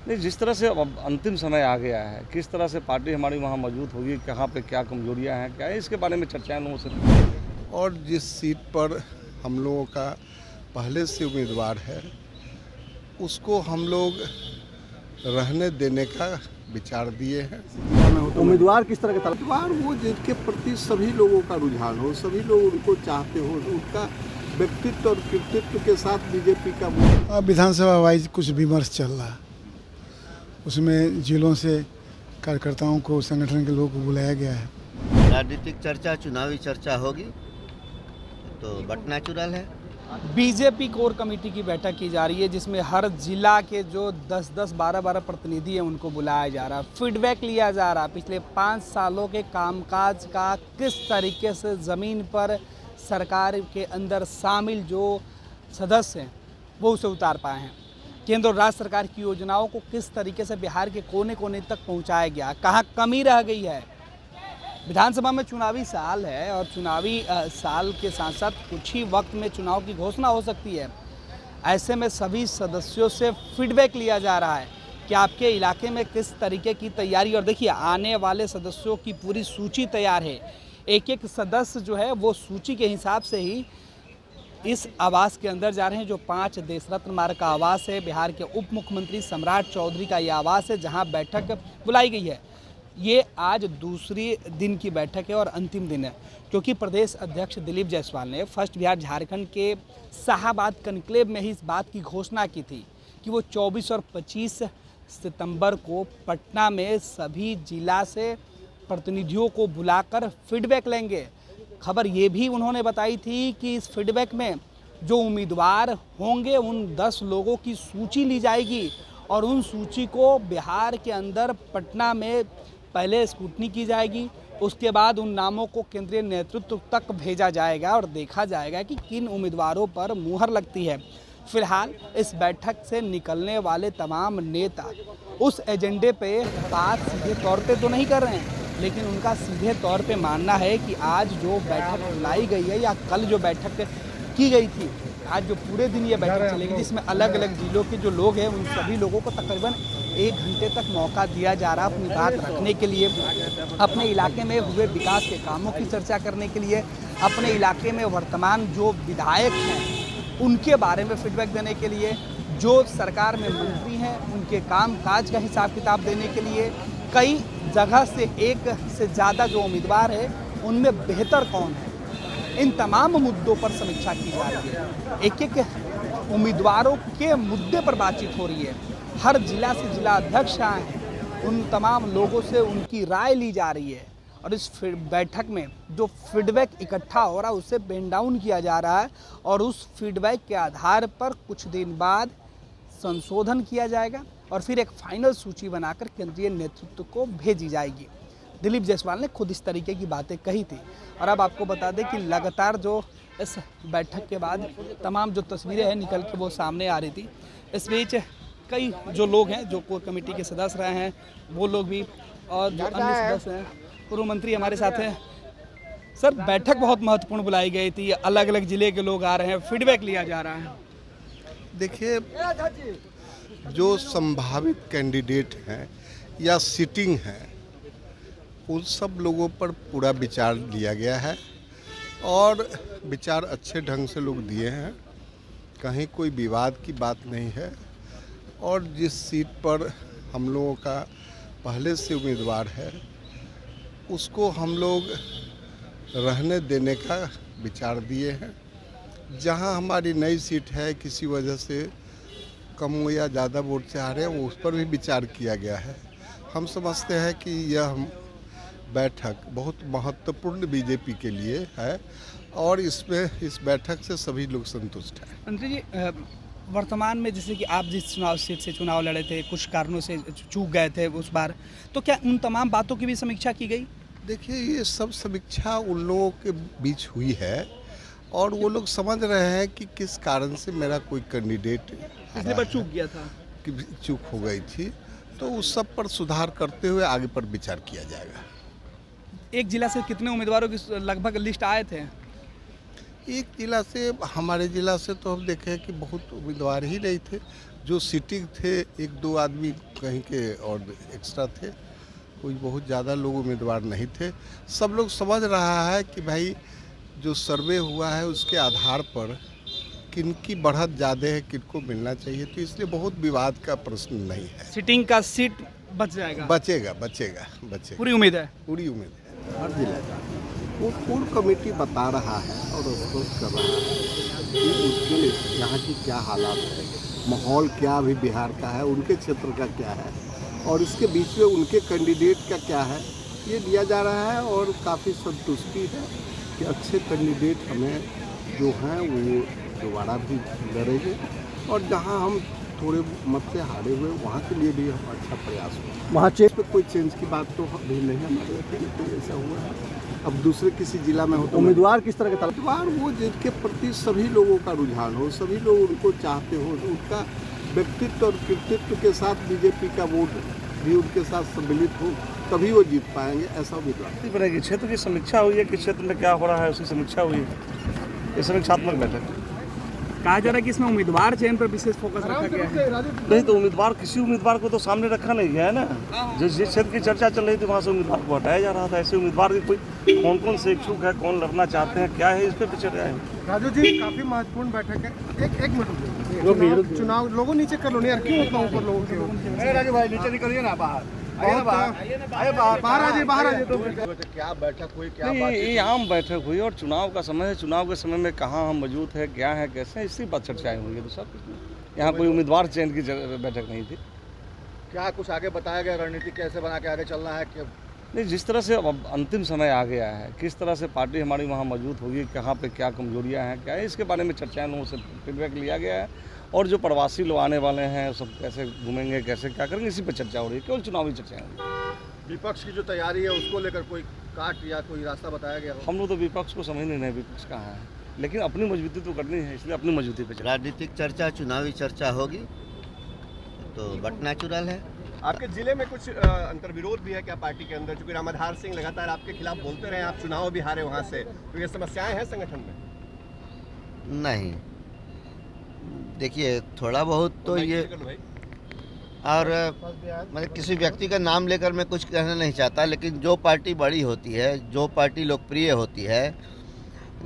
नहीं, जिस तरह से अब अंतिम समय आ गया है, किस तरह से पार्टी हमारी वहाँ मौजूद होगी, कहाँ पे क्या कमजोरियाँ हैं, क्या है, इसके बारे में चर्चाएं लोगों से। और जिस सीट पर हम लोगों का पहले से उम्मीदवार है उसको हम लोग रहने देने का विचार दिए हैं। उम्मीदवार किस तरह का उम्मीदवार वो जिनके प्रति सभी लोगों का रुझान हो, सभी लोग उनको चाहते हो, उनका व्यक्तित्व और कृतित्व के साथ बीजेपी का विधानसभा वाइज कुछ विमर्श चल रहा है, उसमें जिलों से कार्यकर्ताओं को, संगठन के लोगों को बुलाया गया है। राजनीतिक चर्चा, चुनावी चर्चा होगी तो बट नेचुरल है। बीजेपी कोर कमेटी की बैठक की जा रही है जिसमें हर जिला के जो 10-10, 12-12 प्रतिनिधि हैं उनको बुलाया जा रहा है, फीडबैक लिया जा रहा है पिछले 5 सालों के कामकाज का, किस तरीके से ज़मीन पर सरकार के अंदर शामिल जो सदस्य हैं वो उसे उतार पाए हैं, केंद्र और राज्य सरकार की योजनाओं को किस तरीके से बिहार के कोने कोने तक पहुँचाया गया, कहाँ कमी रह गई है। विधानसभा में चुनावी साल है और चुनावी साल के साथ साथ कुछ ही वक्त में चुनाव की घोषणा हो सकती है। ऐसे में सभी सदस्यों से फीडबैक लिया जा रहा है कि आपके इलाके में किस तरीके की तैयारी, और देखिए आने वाले सदस्यों की पूरी सूची तैयार है। एक एक सदस्य जो है वो सूची के हिसाब से ही इस आवास के अंदर जा रहे हैं, जो 5 देश रत्न मार्ग का आवास है। बिहार के उप मुख्यमंत्री सम्राट चौधरी का ये आवास है जहाँ बैठक बुलाई गई है। ये आज दूसरी दिन की बैठक है और अंतिम दिन है, क्योंकि प्रदेश अध्यक्ष दिलीप जायसवाल ने फर्स्ट बिहार झारखंड के शाहाबाद कन्क्लेव में ही इस बात की घोषणा की थी कि वो 24 और 25 सितंबर को पटना में सभी जिला से प्रतिनिधियों को बुलाकर फीडबैक लेंगे। खबर ये भी उन्होंने बताई थी कि इस फीडबैक में जो उम्मीदवार होंगे उन 10 लोगों की सूची ली जाएगी और उन सूची को बिहार के अंदर पटना में पहले स्क्रूटनी की जाएगी, उसके बाद उन नामों को केंद्रीय नेतृत्व तक भेजा जाएगा और देखा जाएगा कि किन उम्मीदवारों पर मुहर लगती है। फिलहाल इस बैठक से निकलने वाले तमाम नेता उस एजेंडे पे बात सीधे तौर पे तो नहीं कर रहे हैं, लेकिन उनका सीधे तौर पे मानना है कि आज जो बैठक बुलाई गई है या कल जो बैठक की गई थी, आज जो पूरे दिन ये बैठक चलेगी जिसमें अलग अलग जिलों के जो लोग हैं उन सभी लोगों को तकरीबन 1 घंटे तक मौका दिया जा रहा है अपनी बात रखने के लिए, अपने इलाके में हुए विकास के कामों की चर्चा करने के लिए, अपने इलाके में वर्तमान जो विधायक हैं उनके बारे में फीडबैक देने के लिए, जो सरकार में मंत्री हैं उनके काम काज का हिसाब किताब देने के लिए, कई जगह से एक से ज़्यादा जो उम्मीदवार है उनमें बेहतर कौन है, इन तमाम मुद्दों पर समीक्षा की जा रही है। एक एक उम्मीदवारों के मुद्दे पर बातचीत हो रही है, हर जिला से जिला अध्यक्ष आए हैं, उन तमाम लोगों से उनकी राय ली जा रही है और इस बैठक में जो फीडबैक इकट्ठा हो रहा है उसे पेन डाउन किया जा रहा है और उस फीडबैक के आधार पर कुछ दिन बाद संशोधन किया जाएगा और फिर एक फाइनल सूची बनाकर केंद्रीय नेतृत्व को भेजी जाएगी। दिलीप जायसवाल ने खुद इस तरीके की बातें कही थी और अब आपको बता दें कि लगातार जो इस बैठक के बाद तमाम जो तस्वीरें हैं निकल के वो सामने आ रही थी। इस बीच कई जो लोग हैं जो कोर कमेटी के सदस्य रहे हैं वो लोग भी और जो अन्य सदस्य हैं, पूर्व मंत्री हमारे साथ हैं। सर, बैठक बहुत महत्वपूर्ण बुलाई गई थी, अलग अलग जिले के लोग आ रहे हैं, फीडबैक लिया जा रहा है। देखिए, जो संभावित कैंडिडेट हैं या सिटिंग हैं उन सब लोगों पर पूरा विचार लिया गया है और विचार अच्छे ढंग से लोग दिए हैं, कहीं कोई विवाद की बात नहीं है। और जिस सीट पर हम लोगों का पहले से उम्मीदवार है उसको हम लोग रहने देने का विचार दिए हैं। जहां हमारी नई सीट है, किसी वजह से कम या ज़्यादा वोट से आ रहे हैं, उस पर भी विचार किया गया है। हम समझते हैं कि यह बैठक बहुत महत्वपूर्ण बीजेपी के लिए है और इसमें इस बैठक से सभी लोग संतुष्ट हैं। मंत्री जी, वर्तमान में जैसे कि आप जिस चुनाव सीट से चुनाव लड़े थे, कुछ कारणों से चूक गए थे उस बार, तो क्या उन तमाम बातों की भी समीक्षा की गई? देखिए, ये सब समीक्षा उन लोगों के बीच हुई है और वो लोग समझ रहे हैं कि किस कारण से मेरा कोई कैंडिडेट पिछले बार चूक गया था, कि चूक हो गई थी, तो उस सब पर सुधार करते हुए आगे पर विचार किया जाएगा। एक जिला से कितने उम्मीदवारों की लगभग लिस्ट आए थे? एक जिला से, हमारे जिला से तो हम देखें कि बहुत उम्मीदवार ही नहीं थे, जो सीटिंग थे, एक दो आदमी कहीं के और एक्स्ट्रा थे, कोई बहुत ज़्यादा लोग उम्मीदवार नहीं थे। सब लोग समझ रहा है कि भाई जो सर्वे हुआ है उसके आधार पर किनकी बढ़त ज़्यादा है, किनको मिलना चाहिए, तो इसलिए बहुत विवाद का प्रश्न नहीं है। सिटिंग का सीट बच जाएगा, बचेगा। पूरी उम्मीद है। पूरी उम्मीद है। हर जिले का वो कोर कमेटी बता रहा है और अफसोस कर रहा है कि उसके यहाँ की क्या हालात है, माहौल क्या अभी बिहार का है, उनके क्षेत्र का क्या है और इसके बीच में उनके कैंडिडेट का क्या है, ये लिया जा रहा है। और काफ़ी संतुष्टि है कि अच्छे कैंडिडेट हमें जो हैं वो दोबारा भी लड़ेंगे और जहाँ हम थोड़े मत से हारे हुए वहाँ के लिए भी हम अच्छा प्रयास हुआ। वहाँ चेंज पे कोई चेंज की बात तो अभी नहीं हमारे कोई ऐसा हुआ है। अब दूसरे किसी जिला में हो तो उम्मीदवार किस तरह के उम्मीदवार वो जिनके प्रति सभी लोगों का रुझान हो, सभी लोग उनको चाहते हो, उनका व्यक्तित्व और कृतित्व के साथ बीजेपी का वोट भी उनके साथ सम्मिलित हो, तभी वो जीत पाएंगे, ऐसा उम्मीदवार बनेगी। क्षेत्र की समीक्षा हुई है कि क्षेत्र में क्या हो रहा है, उसकी समीक्षा हुई है। ये समीक्षात्मक बैठक है। कहा जा रहा है कि इसमें उम्मीदवार चयन पर विशेष फोकस रखा गया है। नहीं तो उम्मीदवार, किसी उम्मीदवार को तो सामने रखा नहीं गया है ना। जिस क्षेत्र की चर्चा चल रही थी वहाँ से उम्मीदवार को हटाया जा रहा था। ऐसे उम्मीदवार की कोई कौन से इच्छुक है, कौन लड़ना चाहते हैं, क्या है, इस पर चर्चा है। राजू जी, काफी महत्वपूर्ण बैठक है। एक मिनट, चुनाव लोगों नीचे कर लो नहीं यार, क्यों उतना ऊपर लोगों के। राजू भाई नीचे निकलिए ना बाहर, बाहर आ जाइए। तो क्या बैठक हुई, क्या ये आम बैठक हुई और चुनाव का समय है। चुनाव के समय में कहाँ हम मौजूद है, क्या है, कैसे, इसी बात चर्चाएं हुई है। तो सब कुछ नहीं। यहाँ कोई उम्मीदवार चयन की बैठक नहीं थी। क्या कुछ आगे बताया गया, रणनीति कैसे बना के आगे चलना है कि नहीं, जिस तरह से अब अंतिम समय आ गया है, किस तरह से पार्टी हमारी वहाँ मौजूद होगी, कहाँ पे क्या कमजोरियाँ हैं, क्या है, इसके बारे में चर्चाएं लोगों से फीडबैक लिया गया है। और जो प्रवासी लोग आने वाले हैं सब कैसे घूमेंगे, कैसे क्या करेंगे, इसी पर चर्चा हो रही है। केवल चुनावी चर्चाएं हो रही है। विपक्ष की जो तैयारी है उसको लेकर कोई काट या कोई रास्ता बताया गया हो? हम लोग तो विपक्ष को समझ नहीं रहे विपक्ष कहाँ है, लेकिन अपनी मजबूती तो करनी है, इसलिए अपनी मजबूती पर चर्चा। राजनीतिक चर्चा, चुनावी चर्चा होगी तो बट नेचुरल है। आपके जिले में कुछ अंतर्विरोध भी है क्या पार्टी के अंदर? क्योंकि रामाधार सिंह लगातार आपके खिलाफ बोलते रहे, आप चुनाव भी हारे वहां से, तो ये समस्याएं हैं संगठन में? नहीं, देखिए थोड़ा बहुत तो ये, और मतलब किसी व्यक्ति का नाम लेकर मैं कुछ कहना नहीं चाहता, लेकिन जो पार्टी बड़ी होती है, जो पार्टी लोकप्रिय होती है,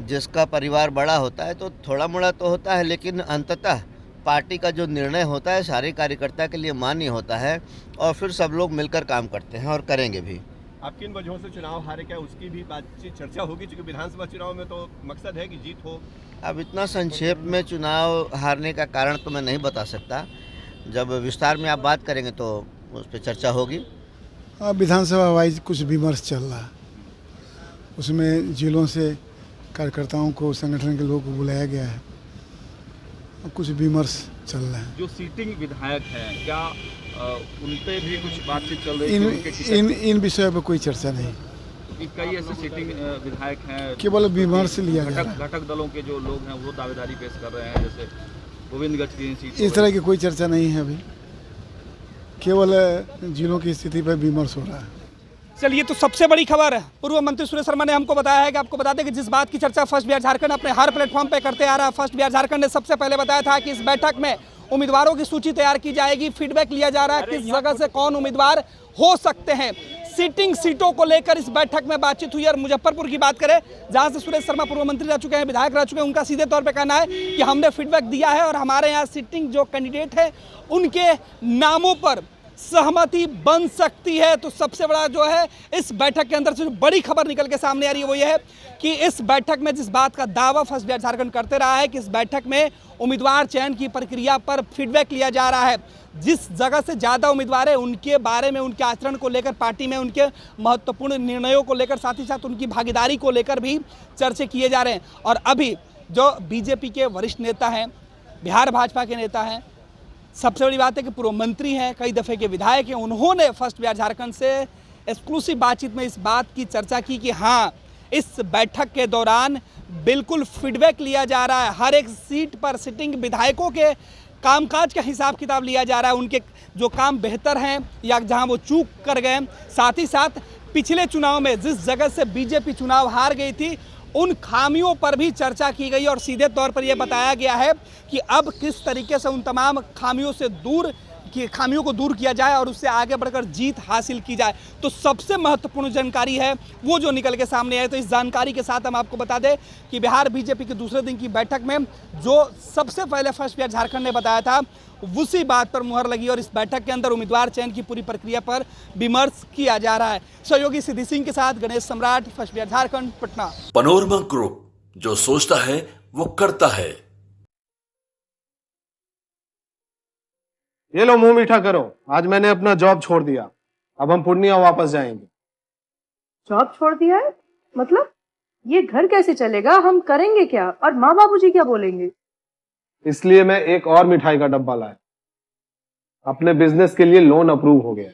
जिसका परिवार बड़ा होता है, तो थोड़ा मोड़ा तो होता है, लेकिन अंततः पार्टी का जो निर्णय होता है सारे कार्यकर्ता के लिए मान्य होता है और फिर सब लोग मिलकर काम करते हैं और करेंगे भी। आप किन वजहों से चुनाव हारे, क्या उसकी भी बातचीत चर्चा होगी? क्योंकि विधानसभा चुनाव में तो मकसद है कि जीत हो। अब इतना संक्षेप में चुनाव हारने का कारण तो मैं नहीं बता सकता। जब विस्तार में आप बात करेंगे तो उस पर चर्चा होगी। विधानसभा वाइज कुछ विमर्श चल रहा है, उसमें जिलों से कार्यकर्ताओं को, संगठन के लोगों को बुलाया गया है, कुछ विमर्श चल रहा है। जो सीटिंग विधायक हैं, क्या उन पे भी कुछ बातचीत चल रही है? इन विषयों पर कोई चर्चा नहीं। कई ऐसे सीटिंग विधायक हैं, केवल विमर्श लिया जा रहा है। घटक दलों के जो लोग हैं वो दावेदारी पेश कर रहे हैं, जैसे गोविंद गज की सीट। इस तरह की कोई चर्चा नहीं है अभी, केवल जिलों की स्थिति पर विमर्श हो रहा है। चलिए, तो सबसे बड़ी खबर है, पूर्व मंत्री सुरेश शर्मा ने हमको बताया है कि आपको बता दें कि जिस बात की चर्चा फर्स्ट बिहार झारखंड अपने हर प्लेटफॉर्म पे करते आ रहा है। फर्स्ट बिहार झारखंड ने सबसे पहले बताया था कि इस बैठक में उम्मीदवारों की सूची तैयार की जाएगी, फीडबैक लिया जा रहा है किस जगह से कौन उम्मीदवार हो सकते हैं। सीटिंग सीटों को लेकर इस बैठक में बातचीत हुई। और मुजफ्फरपुर की बात करें, जहां से सुरेश शर्मा पूर्व मंत्री रह चुके हैं, विधायक रह चुके हैं, उनका सीधे तौर पे कहना है कि हमने फीडबैक दिया है और हमारे यहाँ सीटिंग जो कैंडिडेट है उनके नामों पर सहमति बन सकती है। तो सबसे बड़ा जो है इस बैठक के अंदर से जो बड़ी खबर निकल के सामने आ रही है वो ये है कि इस बैठक में जिस बात का दावा फर्स्ट बिहार झारखंड करते रहा है कि इस बैठक में उम्मीदवार चयन की प्रक्रिया पर फीडबैक लिया जा रहा है। जिस जगह से ज़्यादा उम्मीदवार है उनके बारे में, उनके आचरण को लेकर, पार्टी में उनके महत्वपूर्ण निर्णयों को लेकर, साथ ही साथ उनकी भागीदारी को लेकर भी चर्चे किए जा रहे हैं। और अभी जो बीजेपी के वरिष्ठ नेता हैं, बिहार भाजपा के नेता हैं, सबसे बड़ी बात है कि पूर्व मंत्री हैं, कई दफ़े के विधायक हैं, उन्होंने फर्स्ट बिहार झारखंड से एक्सक्लूसिव बातचीत में इस बात की चर्चा की कि हाँ, इस बैठक के दौरान बिल्कुल फीडबैक लिया जा रहा है। हर एक सीट पर सिटिंग विधायकों के कामकाज का हिसाब किताब लिया जा रहा है, उनके जो काम बेहतर हैं या जहां वो चूक कर गए। साथ ही साथ पिछले चुनाव में जिस जगह से बीजेपी चुनाव हार गई थी उन खामियों पर भी चर्चा की गई और सीधे तौर पर यह बताया गया है कि अब किस तरीके से उन तमाम खामियों को दूर किया जाए और उससे आगे बढ़कर जीत हासिल की जाए। तो सबसे महत्वपूर्ण जानकारी है वो जो निकल के सामने आए। तो इस जानकारी के साथ हम आपको बता दें कि बिहार बीजेपी के दूसरे दिन की बैठक में जो सबसे पहले फर्स्ट बिहार झारखंड ने बताया था उसी बात पर मुहर लगी और इस बैठक के अंदर उम्मीदवार चयन की पूरी प्रक्रिया पर विमर्श किया जा रहा है। सहयोगी सिद्धि सिंह के साथ गणेश सम्राट, first Bihar Jharkhand, Patna. Panorama group, जो सोचता है वो करता है। ये लो मुंह मीठा करो, आज मैंने अपना जॉब छोड़ दिया, अब हम पूर्णिया वापस जाएंगे। जॉब छोड़ दिया है? मतलब ये घर कैसे चलेगा, हम करेंगे क्या और माँ बाबूजी क्या बोलेंगे? इसलिए मैं एक और मिठाई का डब्बा लाया, अपने बिजनेस के लिए लोन अप्रूव हो गया।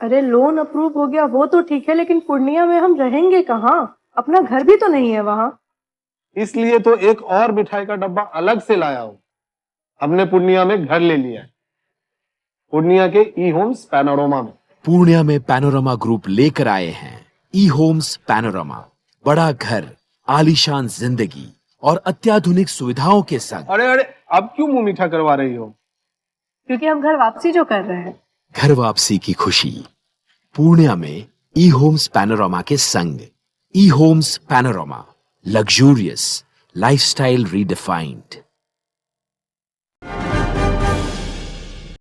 अरे लोन अप्रूव हो गया वो तो ठीक है, लेकिन पूर्णिया में हम रहेंगे कहाँ? अपना घर भी तो नहीं है वहाँ। इसलिए तो एक और मिठाई का डब्बा अलग से लाया हूँ। हमने पूर्णिया में घर ले लिया है, पूर्णिया के ई होम्स पैनोरमा में। पूर्णिया में पैनोरमा ग्रुप लेकर आए हैं ई होम्स पैनोरमा। बड़ा घर, आलीशान जिंदगी और अत्याधुनिक सुविधाओं के संग। अरे अब क्यों मुंह मीठा करवा रही हो? क्योंकि हम घर वापसी जो कर रहे हैं। घर वापसी की खुशी पूर्णिया में ई होम्स पैनोरमा के संग। ई Homes Panorama, luxurious lifestyle redefined.